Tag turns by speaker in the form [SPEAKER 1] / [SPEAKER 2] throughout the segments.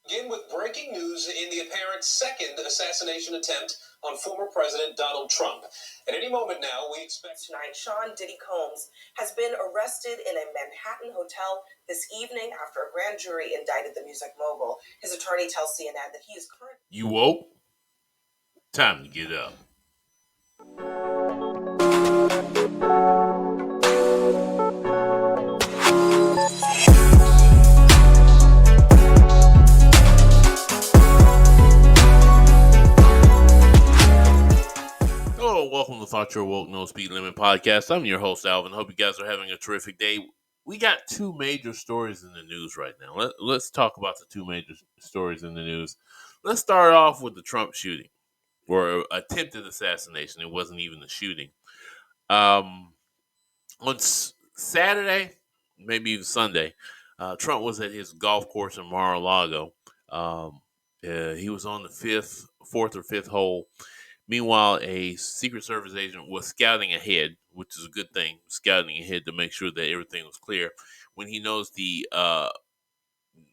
[SPEAKER 1] Begin with breaking news in the apparent second assassination attempt on former President Donald Trump. At any moment now, we expect
[SPEAKER 2] tonight, Sean Diddy Combs has been arrested in a Manhattan hotel this evening after a grand jury indicted the music mogul. His attorney tells CNN that he is currently...
[SPEAKER 3] You woke? Time to get up. Hello, welcome to Thought You're Woke No Speed Limit Podcast. I'm your host, Alvin. Hope you guys are having a terrific day. We got two major stories in the news right now. Let's talk about the two major stories in the news. Let's start off with the Trump shooting, or attempted assassination. It wasn't even a shooting. On Saturday, maybe even Sunday, Trump was at his golf course in Mar-a-Lago. He was on the fourth or fifth hole. Meanwhile, a Secret Service agent was scouting ahead, which is a good thing, scouting ahead to make sure that everything was clear. When he noticed the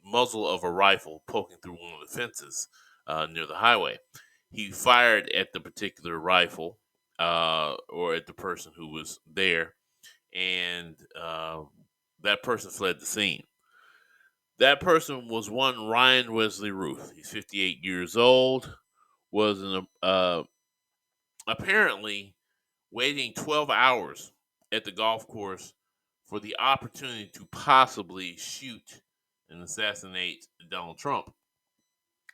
[SPEAKER 3] muzzle of a rifle poking through one of the fences near the highway, he fired at the particular rifle or at the person who was there, and that person fled the scene. That person was one Ryan Wesley Ruth. He's 58 years old, was apparently waiting 12 hours at the golf course for the opportunity to possibly shoot and assassinate Donald Trump.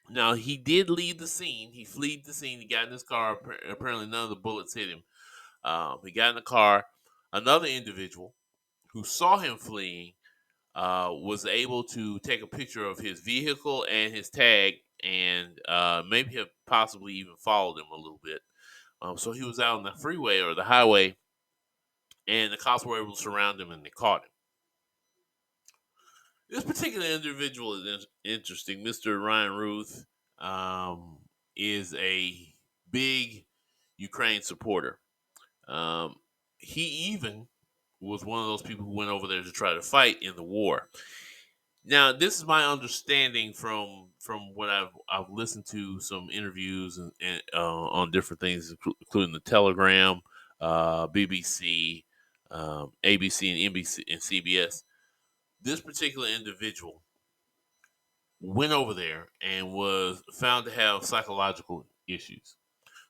[SPEAKER 3] Now, he did leave the scene. He fled the scene. He got in his car. Apparently, none of the bullets hit him. He got in the car. Another individual who saw him fleeing was able to take a picture of his vehicle and his tag, and maybe have possibly even followed him a little bit. So he was out on the freeway or the highway, and the cops were able to surround him, and they caught him. This particular individual is interesting. Mr. Ryan Ruth is a big Ukraine supporter. He even was one of those people who went over there to try to fight in the war. Now, this is my understanding from what I've listened to some interviews and on different things, including the Telegram, BBC, ABC, and NBC and CBS. This particular individual went over there and was found to have psychological issues,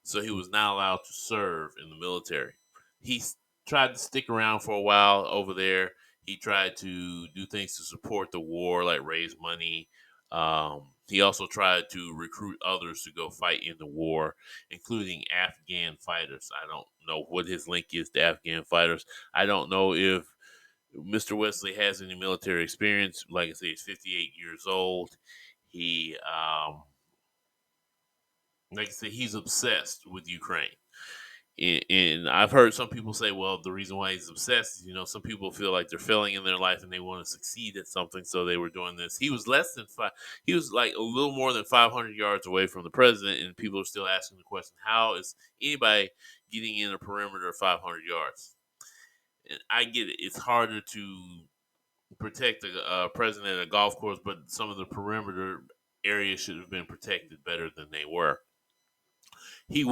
[SPEAKER 3] so he was not allowed to serve in the military. He tried to stick around for a while over there. He tried to do things to support the war, like raise money. He also tried to recruit others to go fight in the war, including Afghan fighters. I don't know what his link is to Afghan fighters. I don't know if Mr. Wesley has any military experience. Like I say, he's 58 years old. He, like I said, he's obsessed with Ukraine. And I've heard some people say, well, the reason why he's obsessed is, some people feel like they're failing in their life and they want to succeed at something, so they were doing this. He was he was like a little more than 500 yards away from the president, and people are still asking the question, how is anybody getting in a perimeter of 500 yards? And I get it. It's harder to protect a president at a golf course, but some of the perimeter areas should have been protected better than they were. We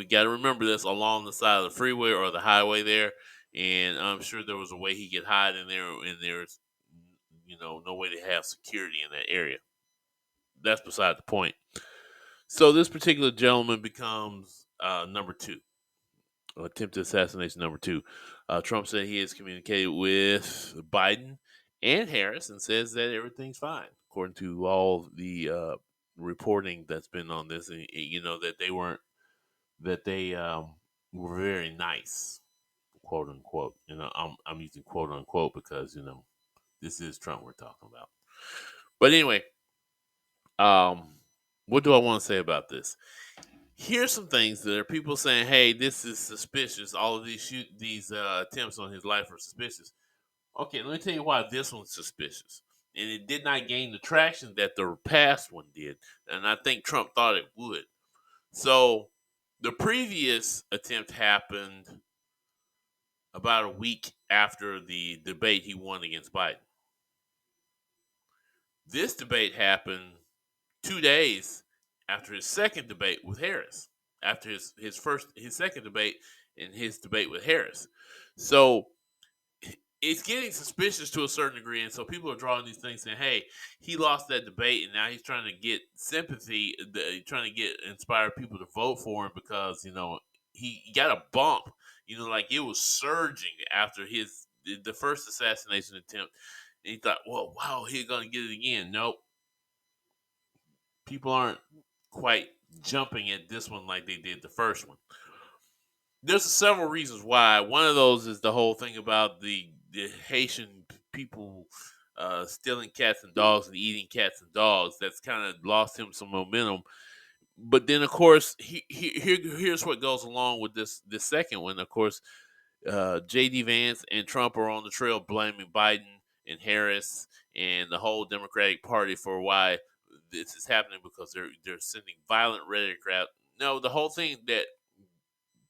[SPEAKER 3] got to remember this, along the side of the freeway or the highway there, and I'm sure there was a way he could hide in there, and there's, no way to have security in that area. That's beside the point. So this particular gentleman becomes number two, attempted assassination number two. Trump said he has communicated with Biden and Harris and says that everything's fine, according to all the reporting that's been on this, and that they were very nice, quote unquote. I'm using quote unquote because this is Trump we're talking about. But anyway, what do I want to say about this? Here's some things that are people saying, "Hey, this is suspicious. All of these attempts on his life are suspicious." Okay, let me tell you why this one's suspicious. And it did not gain the traction that the past one did, and I think Trump thought it would. So the previous attempt happened about a week after the debate he won against Biden. This debate happened 2 days after his second debate with Harris, after his second debate and his debate with Harris. So it's getting suspicious to a certain degree, and so people are drawing these things saying, "Hey, he lost that debate, and now he's trying to get sympathy, trying to get inspire people to vote for him because he got a bump, like it was surging after the first assassination attempt, and he thought, well, wow, he's gonna get it again. Nope, people aren't quite jumping at this one like they did the first one. There's several reasons why. One of those is the whole thing about the Haitian people stealing cats and dogs and eating cats and dogs. That's kind of lost him some momentum. But then, of course, here's what goes along with this second one. Of course, J.D. Vance and Trump are on the trail blaming Biden and Harris and the whole Democratic Party for why this is happening because they're sending violent rhetoric out. No, the whole thing that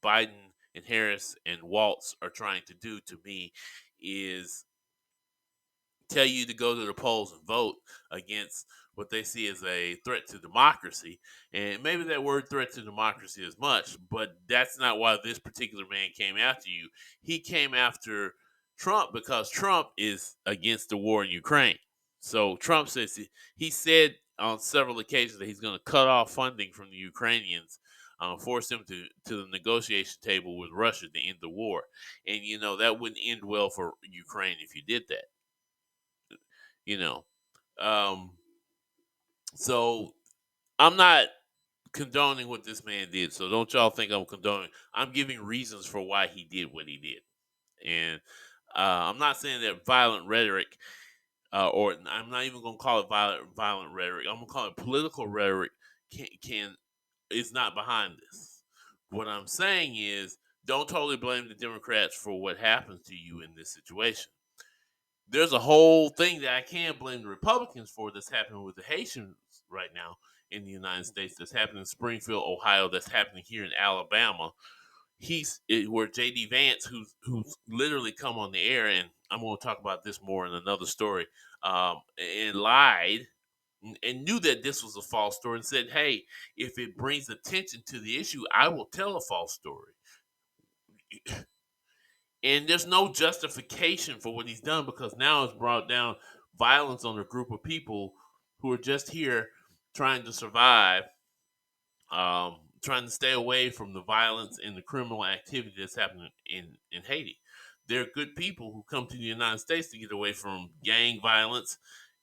[SPEAKER 3] Biden and Harris and Waltz are trying to do to me is tell you to go to the polls and vote against what they see as a threat to democracy. And maybe that word threat to democracy is much, but that's not why this particular man came after you. He came after Trump because Trump is against the war in Ukraine. So Trump says he said on several occasions that he's going to cut off funding from the Ukrainians, force them to the negotiation table with Russia to end the war. And that wouldn't end well for Ukraine if you did that. You know, um, so I'm not condoning what this man did. So don't y'all think I'm condoning. I'm giving reasons for why he did what he did, and I'm not saying that violent rhetoric, or I'm not even going to call it violent rhetoric. I'm going to call it political rhetoric. Can is not behind this. What I'm saying is, don't totally blame the Democrats for what happens to you in this situation. There's a whole thing that I can't blame the Republicans for that's happening with the Haitians right now in the United States. That's happening in Springfield, Ohio. That's happening here in Alabama. Where JD Vance, who's literally come on the air, and I'm going to talk about this more in another story, and lied and knew that this was a false story and said, "Hey, if it brings attention to the issue, I will tell a false story." And there's no justification for what he's done because now it's brought down violence on a group of people who are just here trying to survive, trying to stay away from the violence and the criminal activity that's happening in Haiti. They're good people who come to the United States to get away from gang violence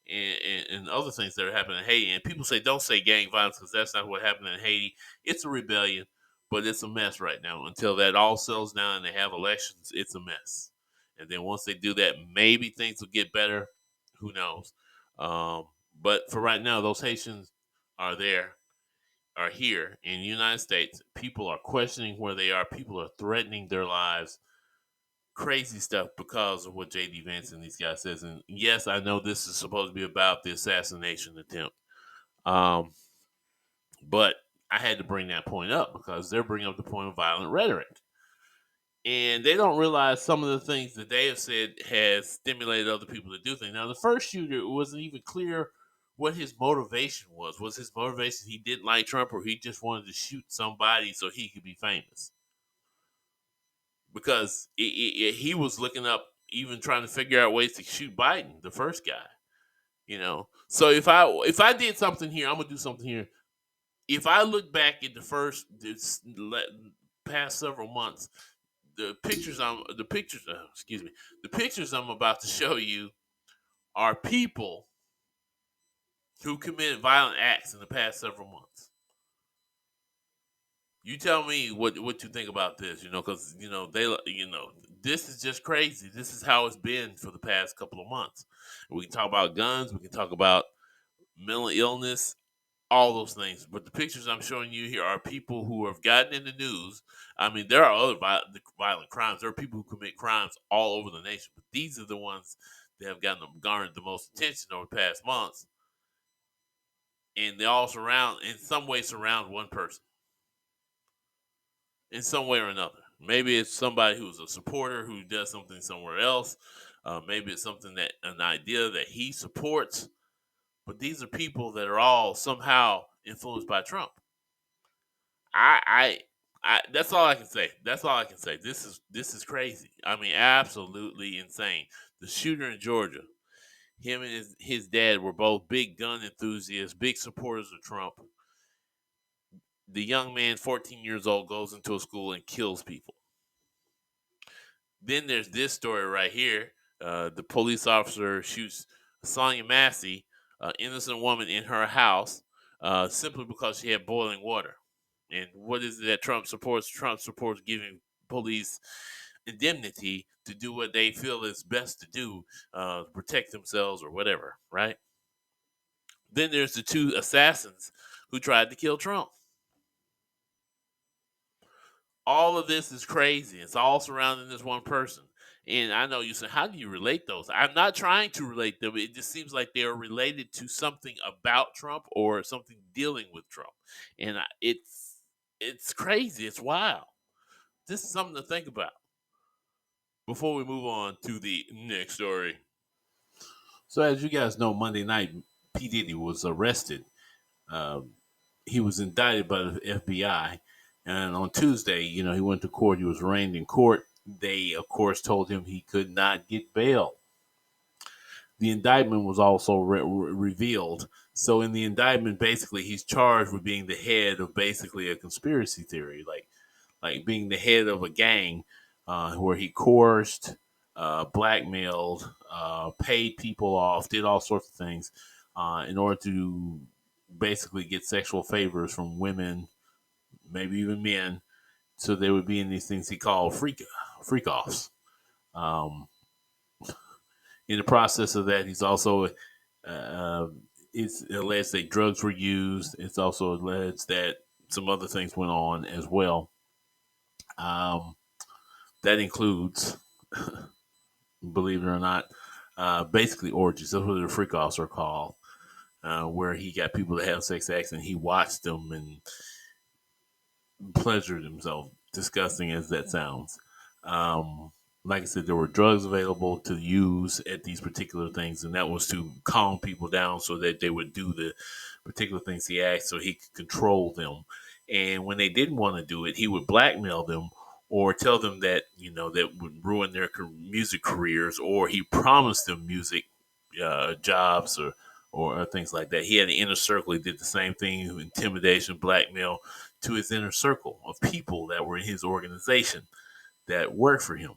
[SPEAKER 3] and other things that are happening in Haiti. And people say, don't say gang violence because that's not what happened in Haiti. It's a rebellion, but it's a mess right now. Until that all settles down and they have elections, it's a mess. And then once they do that, maybe things will get better. Who knows? But for right now, those Haitians are there, are here in the United States. People are questioning where they are. People are threatening their lives. Crazy stuff because of what JD Vance and these guys says. And yes, I know this is supposed to be about the assassination attempt. Um, but I had to bring that point up because they're bringing up the point of violent rhetoric. And they don't realize some of the things that they have said has stimulated other people to do things. Now, the first shooter, it wasn't even clear what his motivation was. Was his motivation he didn't like Trump or he just wanted to shoot somebody so he could be famous? Because he was looking up, even trying to figure out ways to shoot Biden, the first guy. So if I did something here, I'm gonna do something here. If I look back at past several months, the pictures I'm about to show you are people who committed violent acts in the past several months. You tell me what you think about this, because this is just crazy. This is how it's been for the past couple of months. We can talk about guns, we can talk about mental illness, all those things. But the pictures I'm showing you here are people who have gotten in the news. I mean, there are other violent crimes. There are people who commit crimes all over the nation, but these are the ones that have garnered the most attention over the past months, and they all in some way surround one person in some way or another. Maybe it's somebody who's a supporter who does something somewhere else. Maybe it's an idea that he supports. but these are people that are all somehow influenced by Trump. I, that's all I can say. That's all I can say. This is crazy. I mean, absolutely insane. The shooter in Georgia, him and his dad were both big gun enthusiasts, big supporters of Trump. The young man, 14 years old, goes into a school and kills people. Then there's this story right here. The police officer shoots Sonia Massey, an innocent woman, in her house simply because she had boiling water. And what is it that Trump supports? Trump supports giving police indemnity to do what they feel is best to do, protect themselves or whatever, right? Then there's the two assassins who tried to kill Trump. All of this is crazy. It's all surrounding this one person. And I know you said, how do you relate those? I'm not trying to relate them. It just seems like they are related to something about Trump or something dealing with Trump. And it's crazy. It's wild. This is something to think about before we move on to the next story. So, as you guys know, Monday night, P Diddy was arrested. Um, he was indicted by the FBI, and on Tuesday, he went to court. He was arraigned in court. They, of course, told him he could not get bail. The indictment was also revealed. So, in the indictment, basically, he's charged with being the head of basically a conspiracy theory, like being the head of a gang where he coerced, blackmailed, paid people off, did all sorts of things in order to basically get sexual favors from women, maybe even men. So they would be in these things he called freak offs. Um, in the process of that, he's also uh, it's alleged that drugs were used. It's also alleged that some other things went on as well. Um, that includes, believe it or not, basically orgies. That's what the freak offs are called, where he got people to have sex acts and he watched them and pleasured himself, disgusting as that sounds. Um, like I said, there were drugs available to use at these particular things, and that was to calm people down so that they would do the particular things he asked so he could control them. And when they didn't want to do it, he would blackmail them or tell them that, that would ruin their music careers, or he promised them music jobs or things like that. He had an inner circle. He did the same thing, intimidation, blackmail, to his inner circle of people that were in his organization that worked for him.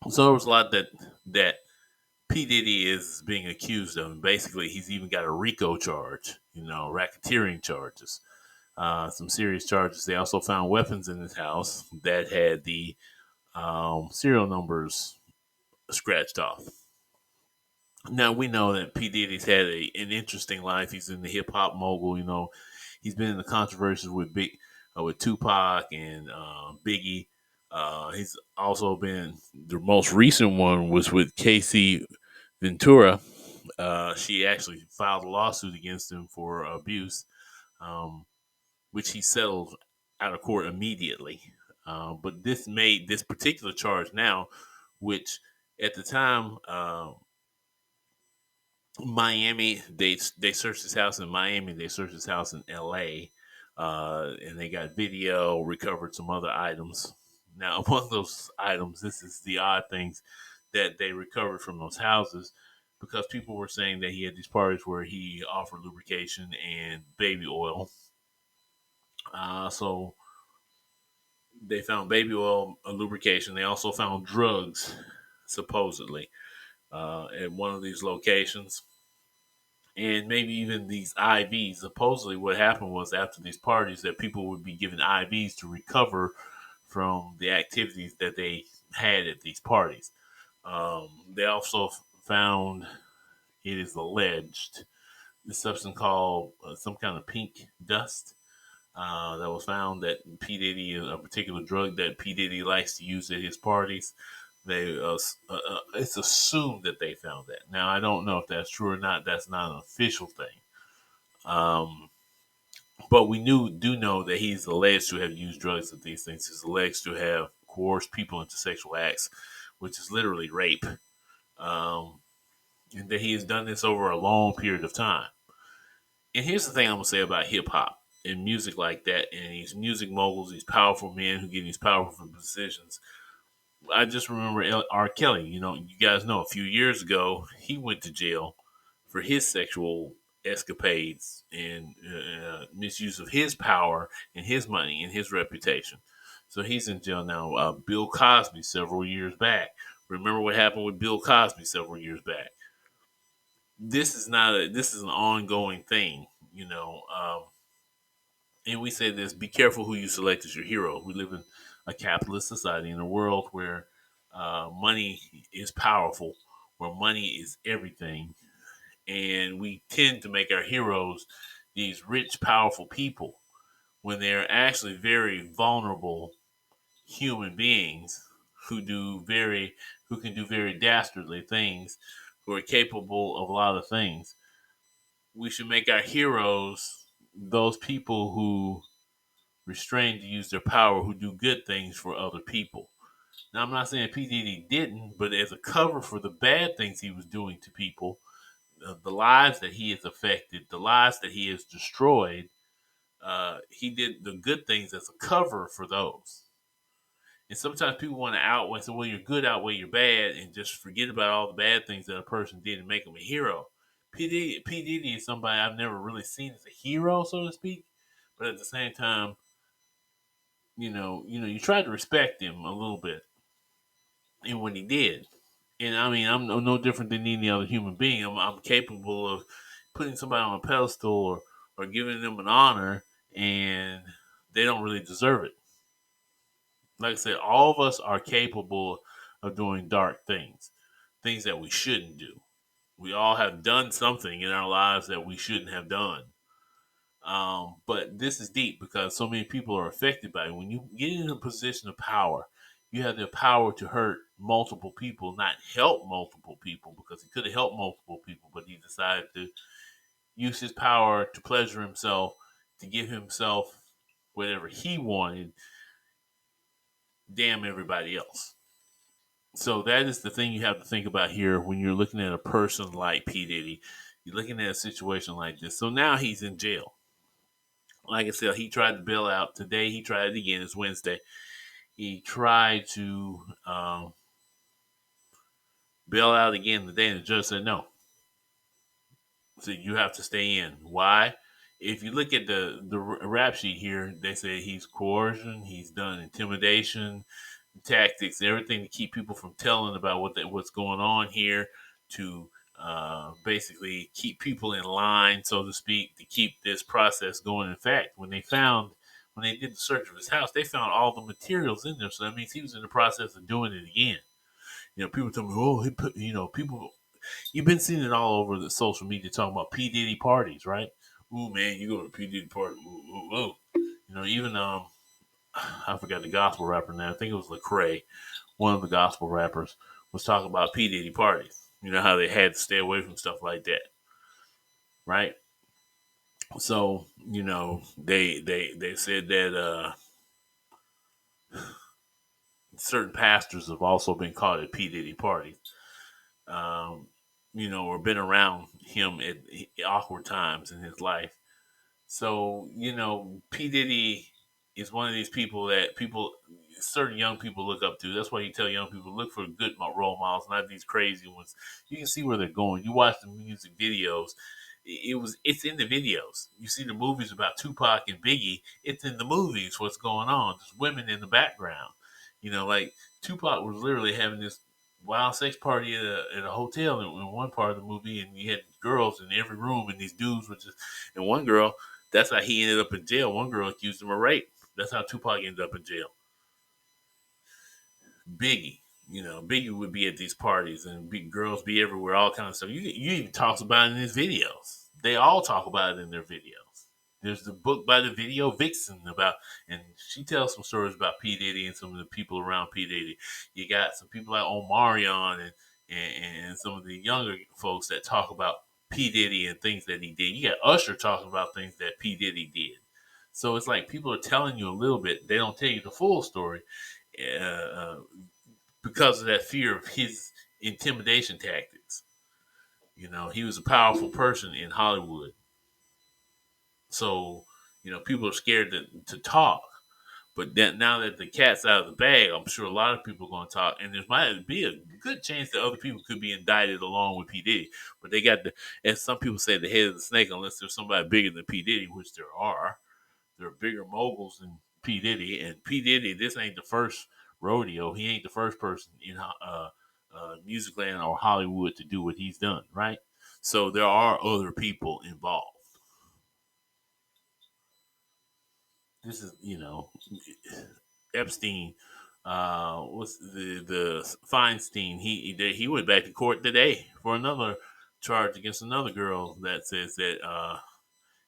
[SPEAKER 3] So there was a lot that P Diddy is being accused of. And basically, he's even got a RICO charge, racketeering charges, some serious charges. They also found weapons in his house that had the serial numbers scratched off. Now we know that P Diddy's had an interesting life. He's in the hip hop mogul. He's been in the controversies with Tupac and Biggie. He's also been, the most recent one was with Casey Ventura. She actually filed a lawsuit against him for abuse, um, which he settled out of court immediately. But this made this particular charge now, which at the time, Miami, they searched his house in Miami. They searched his house in L.A. And they got video, recovered some other items. Now, among those items, this is the odd things that they recovered from those houses, because people were saying that he had these parties where he offered lubrication and baby oil. So they found baby oil, lubrication. They also found drugs, supposedly, at one of these locations, and maybe even these IVs. Supposedly, what happened was after these parties, that people would be given IVs to recover from the activities that they had at these parties. They also found, it is alleged, the substance called some kind of pink dust that was found that P Diddy, a particular drug that P Diddy likes to use at his parties. It's assumed that they found that. Now I don't know if that's true or not. That's not an official thing. Um, but we do know that he's alleged to have used drugs at these things. He's alleged to have coerced people into sexual acts, which is literally rape. Um, and that he has done this over a long period of time. And here's the thing I'm gonna say about hip hop and music like that, and these music moguls, these powerful men who get these powerful positions. I just remember R. Kelly. You guys know a few years ago he went to jail for his sexual escapades and misuse of his power and his money and his reputation. So he's in jail now. Bill Cosby several years back. Remember what happened with Bill Cosby several years back. This is not a. This is an ongoing thing. And we say this: be careful who you select as your hero. We live in a capitalist society in a world where money is powerful, where money is everything, and we tend to make our heroes these rich, powerful people when they're actually very vulnerable human beings who can do very dastardly things, who are capable of a lot of things. We should make our heroes those people who restrain to use their power, who do good things for other people. Now, I'm not saying P Diddy didn't, but as a cover for the bad things he was doing to people, the lives that he has affected, the lives that he has destroyed, he did the good things as a cover for those. And sometimes people want to outweigh, so well, your good outweigh your bad, and just forget about all the bad things that a person did and make them a hero. P Diddy is somebody I've never really seen as a hero, so to speak, but at the same time, you try to respect him a little bit in what he did. And I mean, I'm no different than any other human being. I'm capable of putting somebody on a pedestal or giving them an honor, and they don't really deserve it. Like I said, all of us are capable of doing dark things, things that we shouldn't do. We all have done something in our lives that we shouldn't have done. But this is deep because so many people are affected by it. When you get in a position of power, you have the power to hurt multiple people, not help multiple people, because he could have helped multiple people, but he decided to use his power to pleasure himself, to give himself whatever he wanted, damn everybody else. So that is the thing you have to think about here when you're looking at a person like P. Diddy. You're looking at a situation like this. So now he's in jail. Like I said, he tried to bail out today. He tried it again. It's Wednesday. He tried to bail out again today, and the judge said no. So you have to stay in. Why? If you look at the rap sheet here, they say he's coercion, he's done intimidation tactics, everything to keep people from telling about what's going on here, to basically keep people in line, so to speak, to keep this process going. In fact, when they did the search of his house, they found all the materials in there. So that means he was in the process of doing it again. People tell me, oh, he put, people, you've been seeing it all over the social media talking about P Diddy parties, right? Ooh, man, you go to a P Diddy party. Ooh, ooh, ooh. Even I forgot the gospel rapper now. I think it was Lecrae, one of the gospel rappers, was talking about P Diddy parties. You know how they had to stay away from stuff like that, right? So they said that certain pastors have also been caught at P Diddy parties, or been around him at awkward times in his life. So, P. Diddy is one of these people that certain young people look up to. That's why you tell young people, look for good role models, not these crazy ones. You can see where they're going. You watch the music videos. It's in the videos. You see the movies about Tupac and Biggie. It's in the movies. What's going on? There's women in the background. Like Tupac was literally having this wild sex party at a hotel in one part of the movie, and you had girls in every room, and these dudes were just, and one girl, that's how he ended up in jail. One girl accused him of rape. That's how Tupac ended up in jail. Biggie, Biggie would be at these parties and girls be everywhere, all kinds of stuff. You even talks about it in his videos. They all talk about it in their videos. There's the book by the video Vixen and she tells some stories about P Diddy and some of the people around P Diddy. You got some people like Omarion and some of the younger folks that talk about P Diddy and things that he did. You got Usher talking about things that P Diddy did. So it's like people are telling you a little bit. They don't tell you the full story. Uh, because of that fear of his intimidation tactics. He was a powerful person in Hollywood. So, people are scared to talk. But now that the cat's out of the bag, I'm sure a lot of people are going to talk, and there might be a good chance that other people could be indicted along with P Diddy. But they got as some people say, the head of the snake, unless there's somebody bigger than P Diddy, which there are. There are bigger moguls than P Diddy, and P Diddy, this ain't the first rodeo. He ain't the first person in music land or Hollywood to do what he's done, right? So there are other people involved. This is, Epstein. What's the Feinstein? He went back to court today for another charge against another girl that says that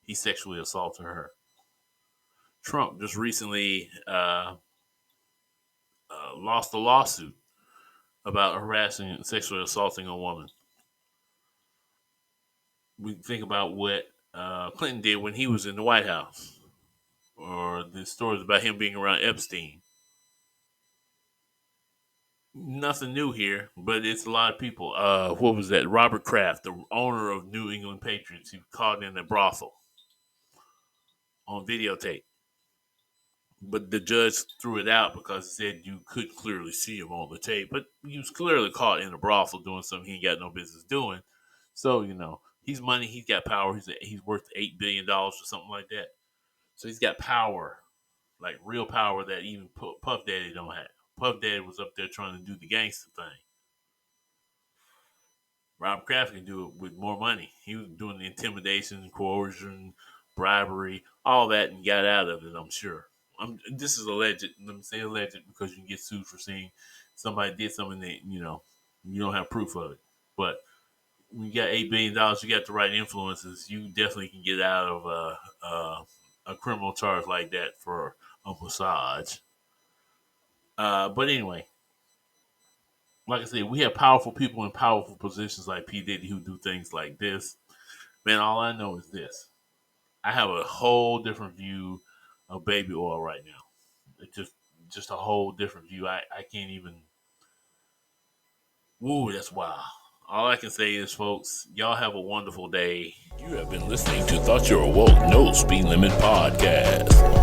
[SPEAKER 3] he sexually assaulted her. Trump just recently lost a lawsuit about harassing and sexually assaulting a woman. We think about what Clinton did when he was in the White House, or the stories about him being around Epstein. Nothing new here, but it's a lot of people. What was that? Robert Kraft, the owner of New England Patriots, he was caught in a brothel on videotape. But the judge threw it out because he said you could clearly see him on the tape. But he was clearly caught in a brothel doing something he ain't got no business doing. So, he's money, he's got power. He's worth $8 billion or something like that. So he's got power, like real power that even Puff Daddy don't have. Puff Daddy was up there trying to do the gangster thing. Rob Kraft can do it with more money. He was doing the intimidation, coercion, bribery, all that, and got out of it, I'm sure. This is alleged. Let me say alleged because you can get sued for saying somebody did something that, you don't have proof of it. But when you got $8 billion, you got the right influences, you definitely can get out of a criminal charge like that for a massage. But anyway, like I said, we have powerful people in powerful positions like P Diddy who do things like this. Man, all I know is this: I have a whole different view of baby oil right now. It's just a whole different view. I can't even. Woo, that's wild. All I can say is, folks, y'all have a wonderful day. You have been listening to Thought You're Awoke No Speed Limit Podcast.